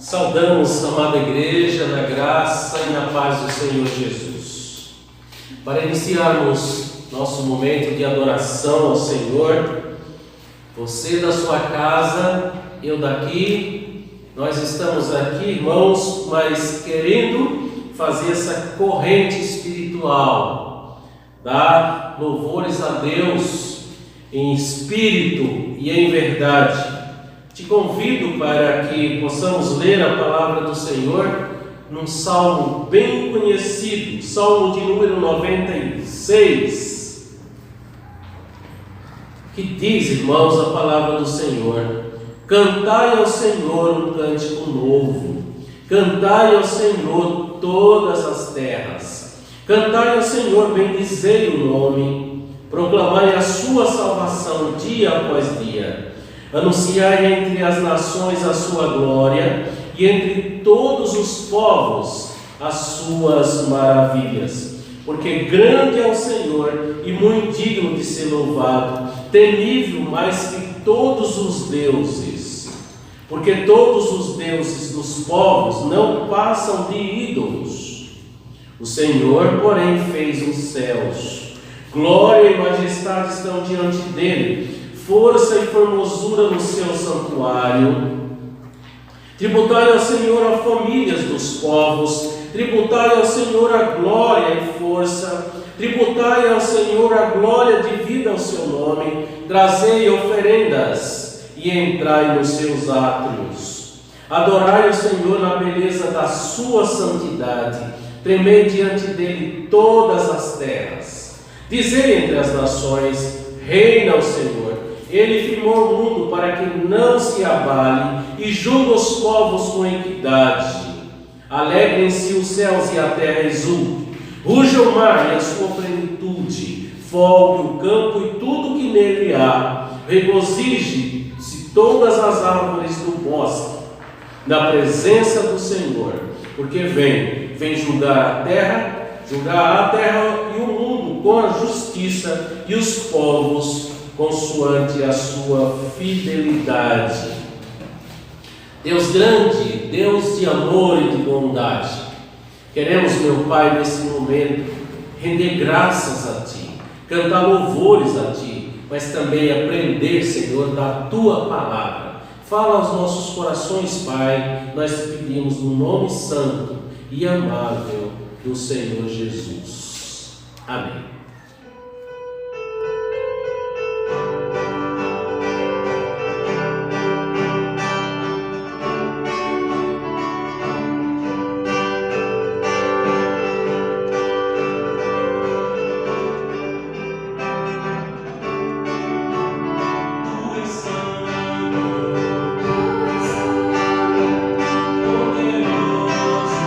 Saudamos, amada igreja, na graça e na paz do Senhor Jesus. Para iniciarmos nosso momento de adoração ao Senhor, você da sua casa, eu daqui, nós estamos aqui, irmãos, mas querendo fazer essa corrente espiritual, dar louvores a Deus em espírito e em verdade. Te convido para que possamos ler a palavra do Senhor num salmo bem conhecido, salmo de número 96, que diz, irmãos, a palavra do Senhor: cantai ao Senhor um cântico novo, cantai ao Senhor todas as terras, cantai ao Senhor, bendizei o nome, proclamai a sua salvação dia após dia. Anunciai entre as nações a sua glória e entre todos os povos as suas maravilhas. Porque grande é o Senhor e muito digno de ser louvado, temível mais que todos os deuses. Porque todos os deuses dos povos não passam de ídolos. O Senhor, porém, fez os céus. Glória e majestade estão diante dele. Força e formosura no seu santuário. Tributai ao Senhor a famílias dos povos, tributai ao Senhor a glória e força, tributai ao Senhor a glória devida ao seu nome, trazei oferendas e entrai nos seus átrios. Adorai o Senhor na beleza da sua santidade, tremei diante dele todas as terras. Dizei entre as nações: reina o Senhor. Ele firmou o mundo para que não se abale e julga os povos com equidade. Alegrem-se os céus e a terra exulte. Ruja o mar e a sua plenitude. Folgue o campo e tudo que nele há. Regozije-se todas as árvores do bosque na presença do Senhor, porque vem julgar a terra e o mundo com a justiça e os povos consoante a sua fidelidade. Deus grande, Deus de amor e de bondade, queremos, meu Pai, nesse momento, render graças a Ti, cantar louvores a Ti, mas também aprender, Senhor, da Tua palavra. Fala aos nossos corações, Pai, nós te pedimos no nome santo e amável do Senhor Jesus. Amém. Poderoso,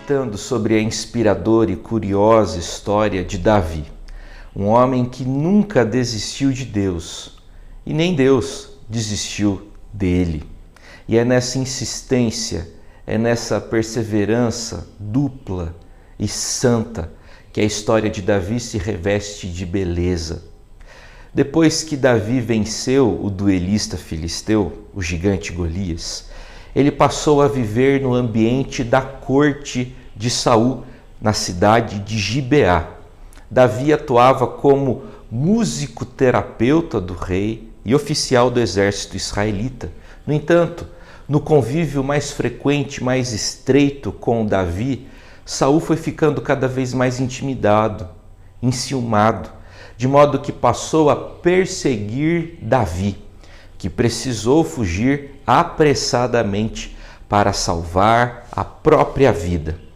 meditando sobre a inspiradora e curiosa história de Davi, um homem que nunca desistiu de Deus e nem Deus desistiu dele. E é nessa insistência, é nessa perseverança dupla e santa que a história de Davi se reveste de beleza. Depois que Davi venceu o duelista filisteu, o gigante Golias, ele passou a viver no ambiente da corte de Saul, na cidade de Gibeá. Davi atuava como músico-terapeuta do rei e oficial do exército israelita. No entanto, no convívio mais frequente, mais estreito com Davi, Saul foi ficando cada vez mais intimidado, enciumado, de modo que passou a perseguir Davi, que precisou fugir apressadamente para salvar a própria vida.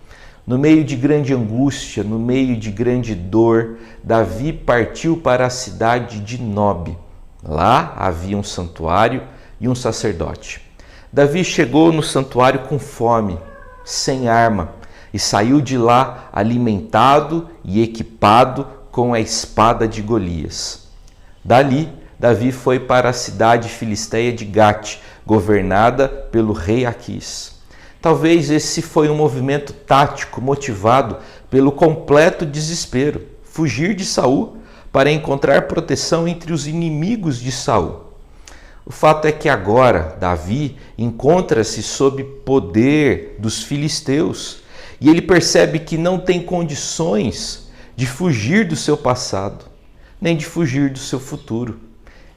No meio de grande angústia, no meio de grande dor, Davi partiu para a cidade de Nob. Lá havia um santuário e um sacerdote. Davi chegou no santuário com fome, sem arma, e saiu de lá alimentado e equipado com a espada de Golias. Dali, Davi foi para a cidade filisteia de Gate, governada pelo rei Aquis. Talvez esse foi um movimento tático motivado pelo completo desespero, fugir de Saul para encontrar proteção entre os inimigos de Saul. O fato é que agora Davi encontra-se sob poder dos filisteus e ele percebe que não tem condições de fugir do seu passado, nem de fugir do seu futuro.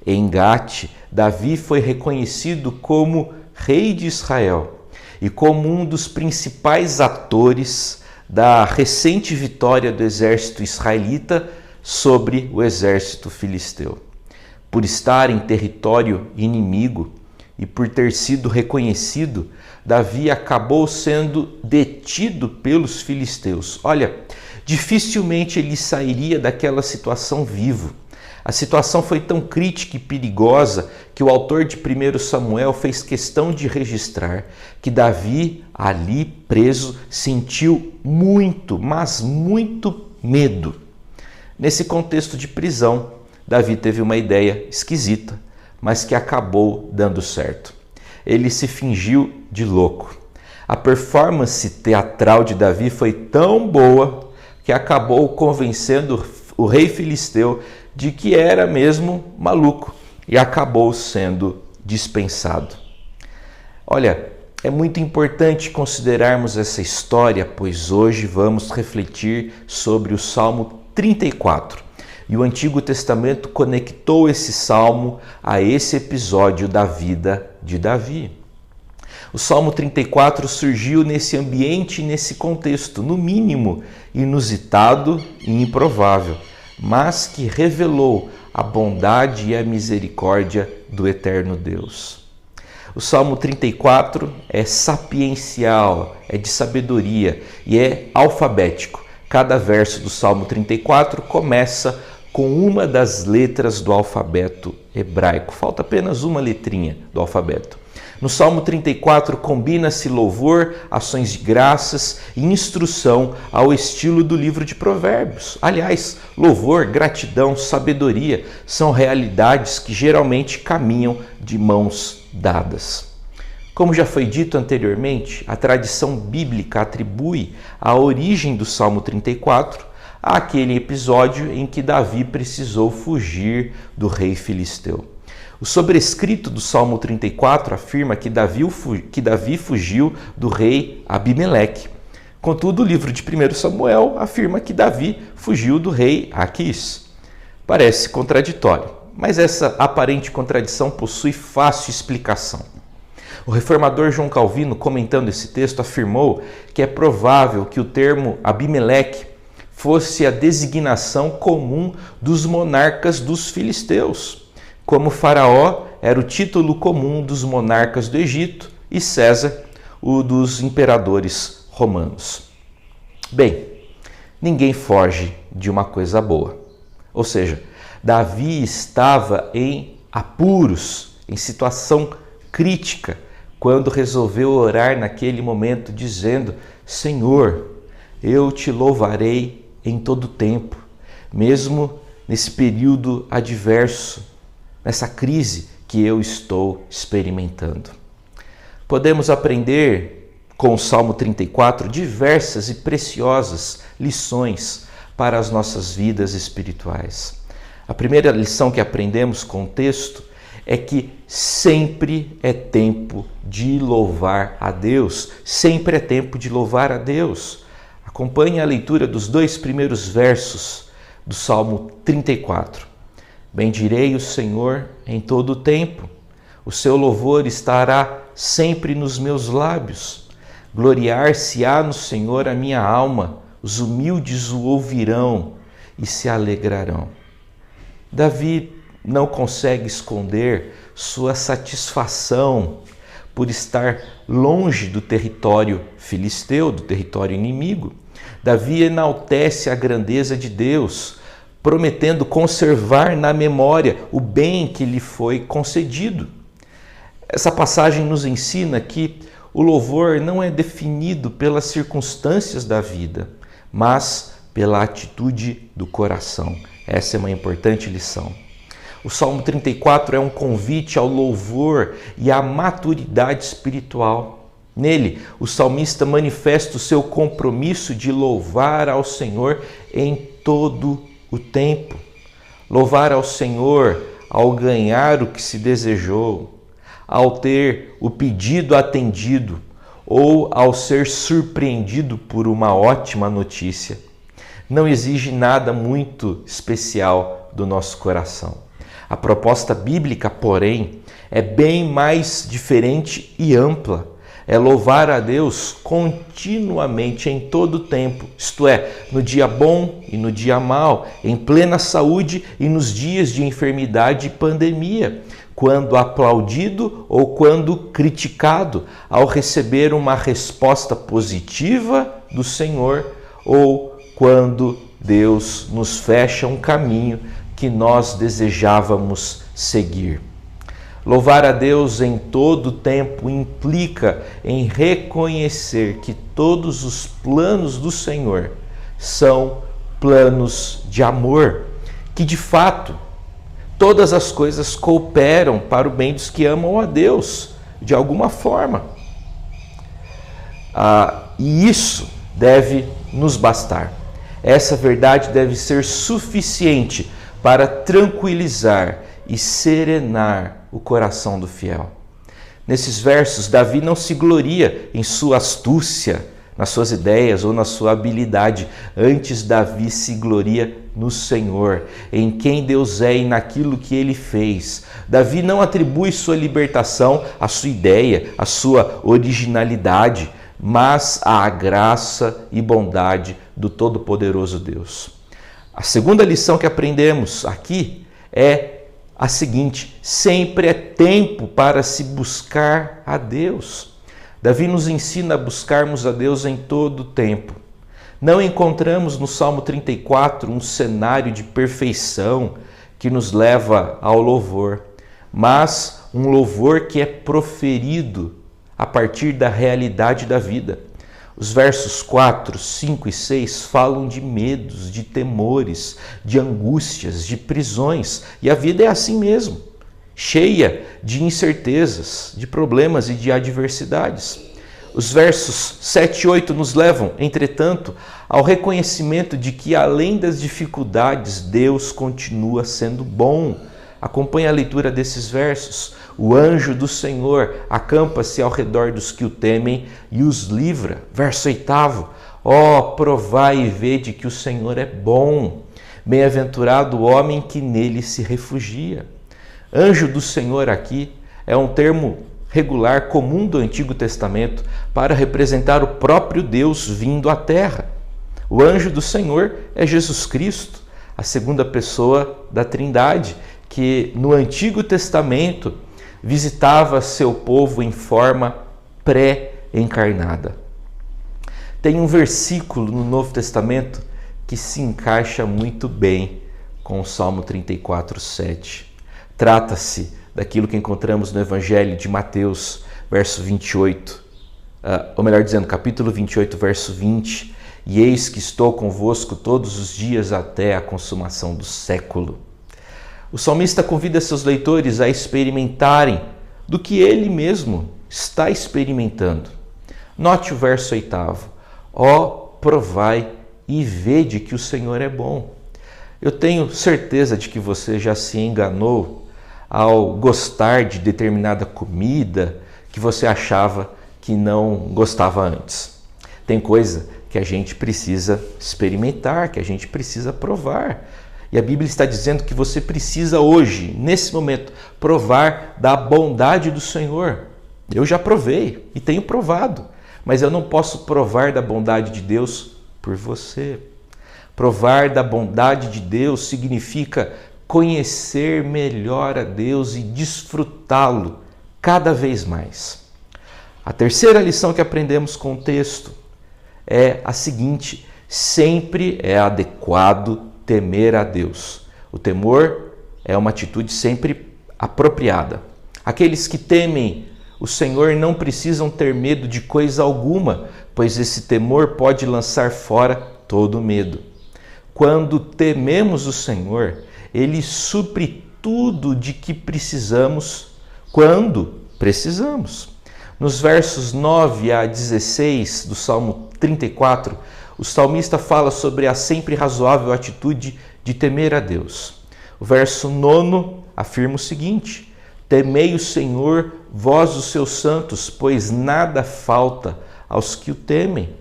Em Gate, Davi foi reconhecido como rei de Israel e como um dos principais atores da recente vitória do exército israelita sobre o exército filisteu. Por estar em território inimigo e por ter sido reconhecido, Davi acabou sendo detido pelos filisteus. Olha, dificilmente ele sairia daquela situação vivo. A situação foi tão crítica e perigosa que o autor de 1 Samuel fez questão de registrar que Davi, ali preso, sentiu muito, mas muito medo. Nesse contexto de prisão, Davi teve uma ideia esquisita, mas que acabou dando certo. Ele se fingiu de louco. A performance teatral de Davi foi tão boa que acabou convencendo o rei filisteu de que era mesmo maluco e acabou sendo dispensado. Olha, é muito importante considerarmos essa história, pois hoje vamos refletir sobre o Salmo 34. E o Antigo Testamento conectou esse salmo a esse episódio da vida de Davi. O Salmo 34 surgiu nesse ambiente, nesse contexto, no mínimo inusitado e improvável, mas que revelou a bondade e a misericórdia do eterno Deus. O Salmo 34 é sapiencial, é de sabedoria e é alfabético. Cada verso do Salmo 34 começa com uma das letras do alfabeto hebraico. Falta apenas uma letrinha do alfabeto. No Salmo 34 combina-se louvor, ações de graças e instrução ao estilo do livro de Provérbios. Aliás, louvor, gratidão, sabedoria são realidades que geralmente caminham de mãos dadas. Como já foi dito anteriormente, a tradição bíblica atribui a origem do Salmo 34 àquele episódio em que Davi precisou fugir do rei filisteu. O sobrescrito do Salmo 34 afirma que Davi fugiu do rei Abimeleque. Contudo, o livro de 1 Samuel afirma que Davi fugiu do rei Aquis. Parece contraditório, mas essa aparente contradição possui fácil explicação. O reformador João Calvino, comentando esse texto, afirmou que é provável que o termo Abimeleque fosse a designação comum dos monarcas dos filisteus, como Faraó era o título comum dos monarcas do Egito e César o dos imperadores romanos. Bem, ninguém foge de uma coisa boa. Ou seja, Davi estava em apuros, em situação crítica, quando resolveu orar naquele momento, dizendo: Senhor, eu te louvarei em todo tempo, mesmo nesse período adverso, nessa crise que eu estou experimentando. Podemos aprender com o Salmo 34 diversas e preciosas lições para as nossas vidas espirituais. A primeira lição que aprendemos com o texto é que sempre é tempo de louvar a Deus. Sempre é tempo de louvar a Deus. Acompanhe a leitura dos 2 primeiros versos do Salmo 34. Bendirei o Senhor em todo o tempo. O seu louvor estará sempre nos meus lábios. Gloriar-se-á no Senhor a minha alma. Os humildes o ouvirão e se alegrarão. Davi não consegue esconder sua satisfação por estar longe do território filisteu, do território inimigo. Davi enaltece a grandeza de Deus, prometendo conservar na memória o bem que lhe foi concedido. Essa passagem nos ensina que o louvor não é definido pelas circunstâncias da vida, mas pela atitude do coração. Essa é uma importante lição. O Salmo 34 é um convite ao louvor e à maturidade espiritual. Nele, o salmista manifesta o seu compromisso de louvar ao Senhor em todo o tempo. Louvar ao Senhor ao ganhar o que se desejou, ao ter o pedido atendido ou ao ser surpreendido por uma ótima notícia. Não exige nada muito especial do nosso coração. A proposta bíblica, porém, é bem mais diferente e ampla. É louvar a Deus continuamente, em todo o tempo, isto é, no dia bom e no dia mau, em plena saúde e nos dias de enfermidade e pandemia, quando aplaudido ou quando criticado, ao receber uma resposta positiva do Senhor ou quando Deus nos fecha um caminho que nós desejávamos seguir. Louvar a Deus em todo tempo implica em reconhecer que todos os planos do Senhor são planos de amor, que de fato todas as coisas cooperam para o bem dos que amam a Deus, de alguma forma. E isso deve nos bastar. Essa verdade deve ser suficiente para tranquilizar e serenar o coração do fiel. Nesses versos, Davi não se gloria em sua astúcia, nas suas ideias ou na sua habilidade. Antes, Davi se gloria no Senhor, em quem Deus é e naquilo que Ele fez. Davi não atribui sua libertação à sua ideia, à sua originalidade, mas à graça e bondade do Todo-Poderoso Deus. A segunda lição que aprendemos aqui é a seguinte: sempre é tempo para se buscar a Deus. Davi nos ensina a buscarmos a Deus em todo o tempo. Não encontramos no Salmo 34 um cenário de perfeição que nos leva ao louvor, mas um louvor que é proferido a partir da realidade da vida. Os versos 4, 5 e 6 falam de medos, de temores, de angústias, de prisões. E a vida é assim mesmo, cheia de incertezas, de problemas e de adversidades. Os versos 7 e 8 nos levam, entretanto, ao reconhecimento de que, além das dificuldades, Deus continua sendo bom. Acompanhe a leitura desses versos. O anjo do Senhor acampa-se ao redor dos que o temem e os livra. Verso 8. Provai e vede que o Senhor é bom. Bem-aventurado o homem que nele se refugia. Anjo do Senhor aqui é um termo regular comum do Antigo Testamento para representar o próprio Deus vindo à terra. O anjo do Senhor é Jesus Cristo, a segunda pessoa da Trindade, que no Antigo Testamento visitava seu povo em forma pré-encarnada. Tem um versículo no Novo Testamento que se encaixa muito bem com o Salmo 34, 7. Trata-se daquilo que encontramos no Evangelho de Mateus, verso 28. ou melhor dizendo, capítulo 28, verso 20, e eis que estou convosco todos os dias até a consumação do século. O salmista convida seus leitores a experimentarem do que ele mesmo está experimentando. Note o verso 8: ó, provai e vede que o Senhor é bom. Eu tenho certeza de que você já se enganou ao gostar de determinada comida que você achava que não gostava antes. Tem coisa que a gente precisa experimentar, que a gente precisa provar. E a Bíblia está dizendo que você precisa hoje, nesse momento, provar da bondade do Senhor. Eu já provei e tenho provado, mas eu não posso provar da bondade de Deus por você. Provar da bondade de Deus significa conhecer melhor a Deus e desfrutá-lo cada vez mais. A terceira lição que aprendemos com o texto é a seguinte: sempre é adequado temer a Deus. O temor é uma atitude sempre apropriada. Aqueles que temem o Senhor não precisam ter medo de coisa alguma, pois esse temor pode lançar fora todo medo. Quando tememos o Senhor, Ele supre tudo de que precisamos quando precisamos. Nos versos 9 a 16 do Salmo 34, o salmista fala sobre a sempre razoável atitude de temer a Deus. O verso 9 afirma o seguinte: temei o Senhor, vós os seus santos, pois nada falta aos que o temem.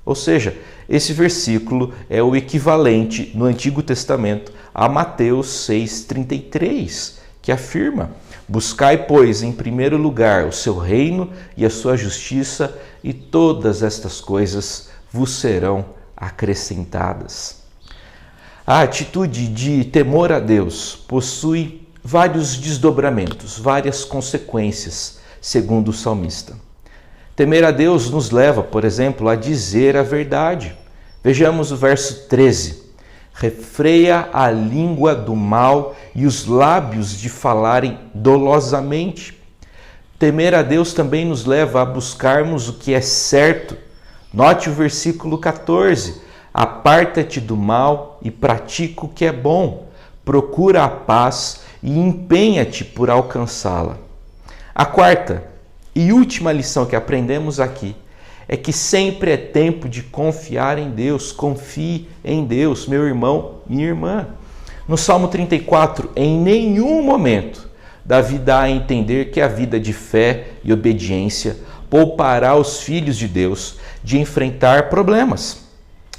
Ou seja, esse versículo é o equivalente no Antigo Testamento a Mateus 6,33, que afirma: buscai, pois, em primeiro lugar o seu reino e a sua justiça, e todas estas coisas vos serão acrescentadas. A atitude de temor a Deus possui vários desdobramentos, várias consequências, segundo o salmista. Temer a Deus nos leva, por exemplo, a dizer a verdade. Vejamos o verso 13. Refreia a língua do mal e os lábios de falarem dolosamente. Temer a Deus também nos leva a buscarmos o que é certo. Note o versículo 14. Aparta-te do mal e pratica o que é bom. Procura a paz e empenha-te por alcançá-la. A quarta e última lição que aprendemos aqui é que sempre é tempo de confiar em Deus. Confie em Deus, meu irmão, minha irmã. No Salmo 34, em nenhum momento Davi dá a entender que a vida de fé e obediência poupará os filhos de Deus de enfrentar problemas.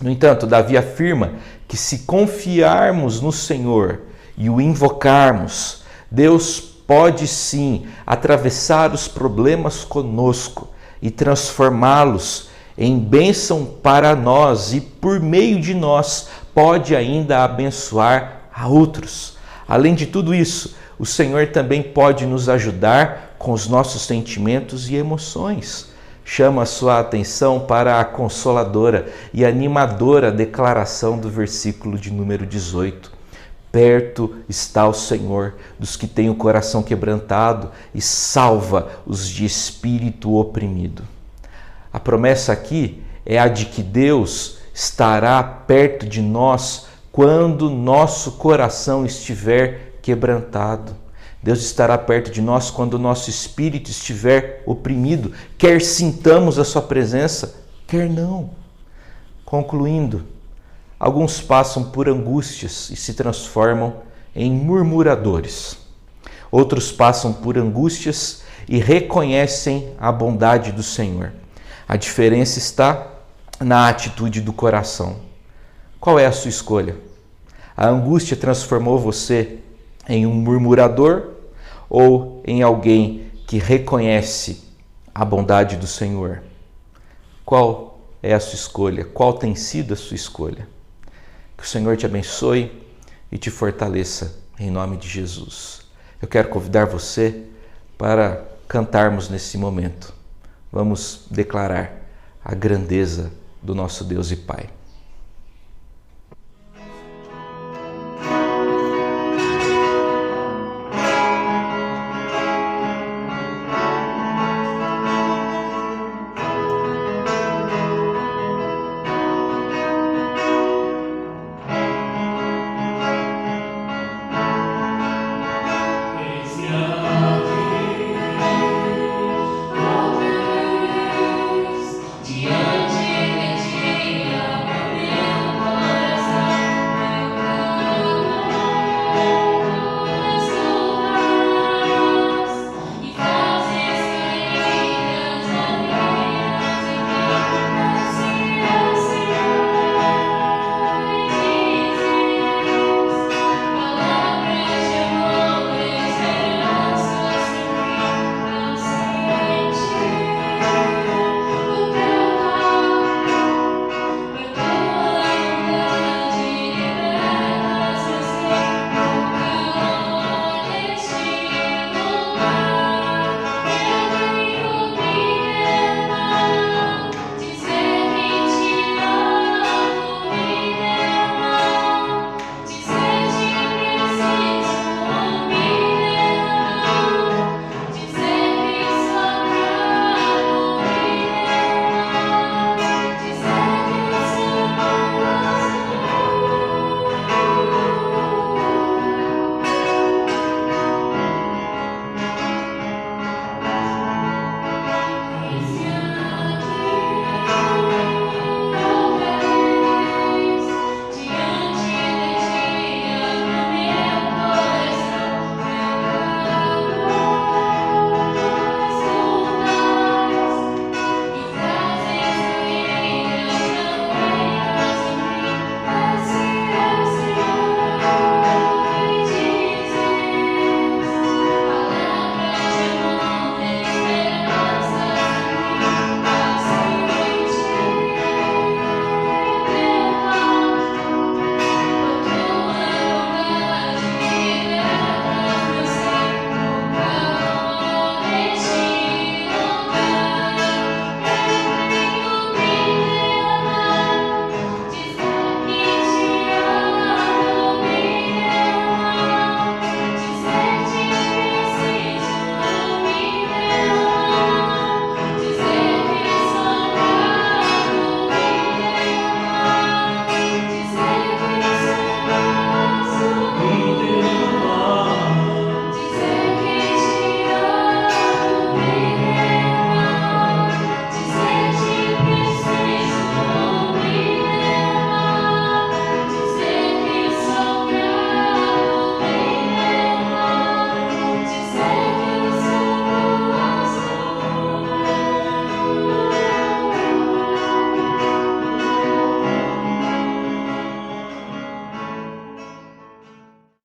No entanto, Davi afirma que se confiarmos no Senhor e o invocarmos, Deus pode sim atravessar os problemas conosco e transformá-los em bênção para nós, e por meio de nós pode ainda abençoar a outros. Além de tudo isso, o Senhor também pode nos ajudar com os nossos sentimentos e emoções. Chama a sua atenção para a consoladora e animadora declaração do versículo de número 18. Perto está o Senhor dos que têm o coração quebrantado e salva os de espírito oprimido. A promessa aqui é a de que Deus estará perto de nós quando nosso coração estiver quebrantado. Deus estará perto de nós quando o nosso espírito estiver oprimido, quer sintamos a sua presença, quer não. Concluindo, alguns passam por angústias e se transformam em murmuradores. Outros passam por angústias e reconhecem a bondade do Senhor. A diferença está na atitude do coração. Qual é a sua escolha? A angústia transformou você em um murmurador ou em alguém que reconhece a bondade do Senhor? Qual é a sua escolha? Qual tem sido a sua escolha? Que o Senhor te abençoe e te fortaleça em nome de Jesus. Eu quero convidar você para cantarmos nesse momento. Vamos declarar a grandeza do nosso Deus e Pai.